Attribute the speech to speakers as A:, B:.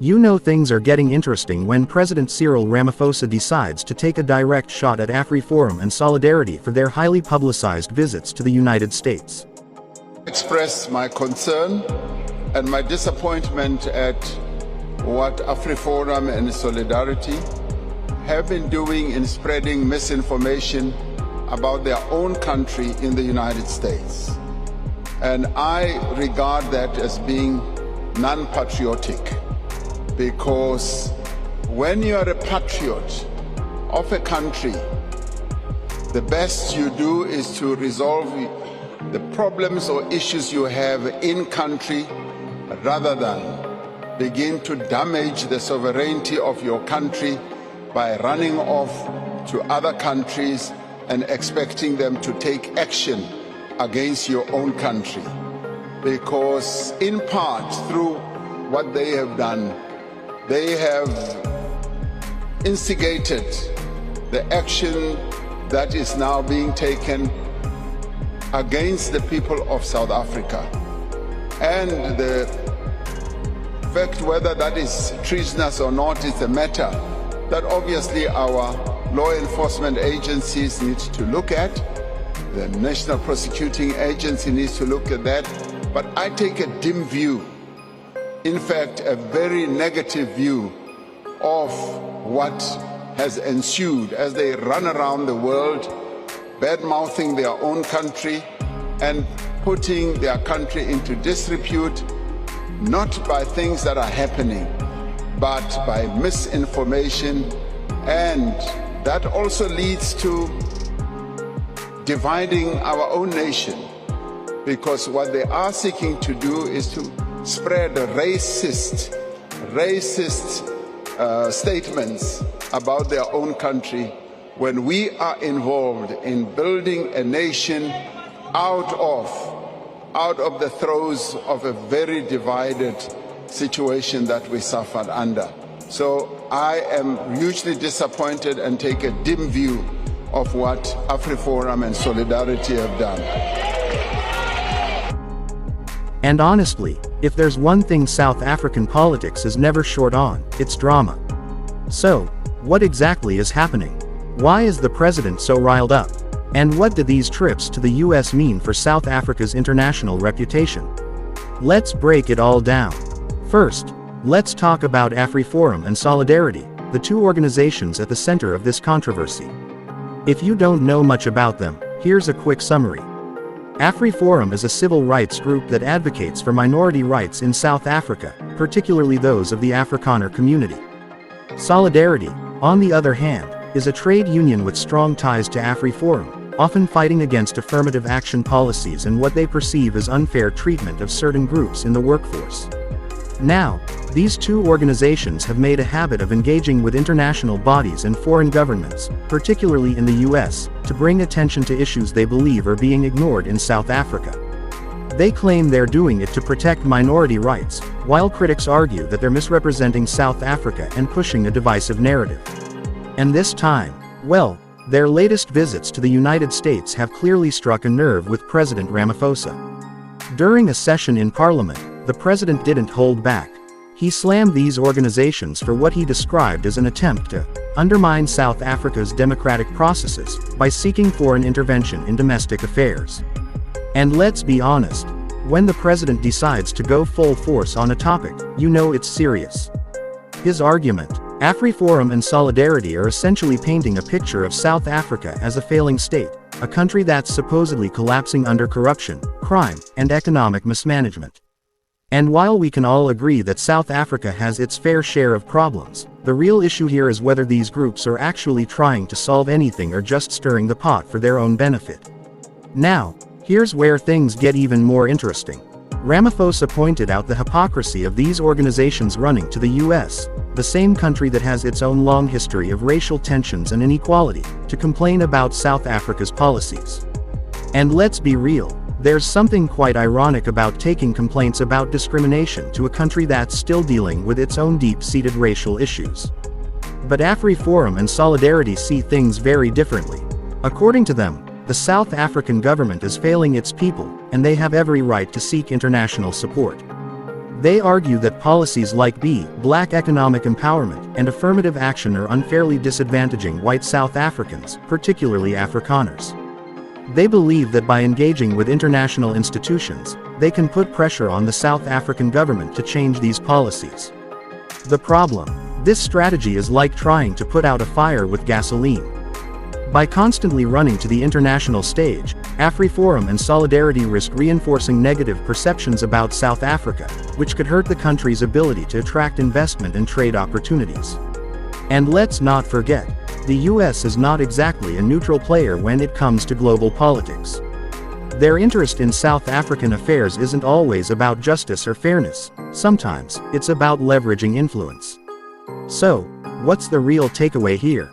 A: You know things are getting interesting when President Cyril Ramaphosa decides to take a direct shot at AfriForum and Solidarity for their highly publicized visits to the United States.
B: Express my concern and my disappointment at what AfriForum and Solidarity have been doing in spreading misinformation about their own country in the United States. And I regard that as being non-patriotic, because when you are a patriot of a country, the best you do is to resolve the problems or issues you have in country rather than begin to damage the sovereignty of your country by running off to other countries and expecting them to take action against your own country. Because in part, through what they have done, they have instigated the action that is now being taken against the people of South Africa. And the fact whether that is treasonous or not is a matter that obviously our law enforcement agencies need to look at. The National Prosecuting Agency needs to look at that. But I take a dim view, in fact, a very negative view of what has ensued as they run around the world, bad-mouthing their own country and putting their country into disrepute, not by things that are happening, but by misinformation. And that also leads to dividing our own nation, because what they are seeking to do is to spread racist statements about their own country, when we are involved in building a nation out of the throes of a very divided situation that we suffered under. So I am hugely disappointed and take a dim view of what AfriForum and Solidarity have done.
A: And honestly, if there's one thing South African politics is never short on, it's drama. So, what exactly is happening? Why is the president so riled up? And what do these trips to the US mean for South Africa's international reputation? Let's break it all down. First, let's talk about AfriForum and Solidarity, the two organizations at the center of this controversy. If you don't know much about them, here's a quick summary. AfriForum is a civil rights group that advocates for minority rights in South Africa, particularly those of the Afrikaner community. Solidarity, on the other hand, is a trade union with strong ties to AfriForum, often fighting against affirmative action policies and what they perceive as unfair treatment of certain groups in the workforce. Now, these two organizations have made a habit of engaging with international bodies and foreign governments, particularly in the US, to bring attention to issues they believe are being ignored in South Africa. They claim they're doing it to protect minority rights, while critics argue that they're misrepresenting South Africa and pushing a divisive narrative. And this time, well, their latest visits to the United States have clearly struck a nerve with President Ramaphosa. During a session in Parliament, the president didn't hold back. He slammed these organizations for what he described as an attempt to undermine South Africa's democratic processes by seeking foreign intervention in domestic affairs. And let's be honest, when the president decides to go full force on a topic, you know it's serious. His argument, AfriForum and Solidarity, are essentially painting a picture of South Africa as a failing state, a country that's supposedly collapsing under corruption, crime, and economic mismanagement. And while we can all agree that South Africa has its fair share of problems, the real issue here is whether these groups are actually trying to solve anything or just stirring the pot for their own benefit. Now, here's where things get even more interesting. Ramaphosa pointed out the hypocrisy of these organizations running to the US, the same country that has its own long history of racial tensions and inequality, to complain about South Africa's policies. And let's be real, there's something quite ironic about taking complaints about discrimination to a country that's still dealing with its own deep-seated racial issues. But AfriForum and Solidarity see things very differently. According to them, the South African government is failing its people, and they have every right to seek international support. They argue that policies like Black economic empowerment and affirmative action are unfairly disadvantaging white South Africans, particularly Afrikaners. They believe that by engaging with international institutions, they can put pressure on the South African government to change these policies. The problem: this strategy is like trying to put out a fire with gasoline. By constantly running to the international stage, AfriForum and Solidarity risk reinforcing negative perceptions about South Africa, which could hurt the country's ability to attract investment and trade opportunities. And let's not forget, the US is not exactly a neutral player when it comes to global politics. Their interest in South African affairs isn't always about justice or fairness, sometimes it's about leveraging influence. So, what's the real takeaway here?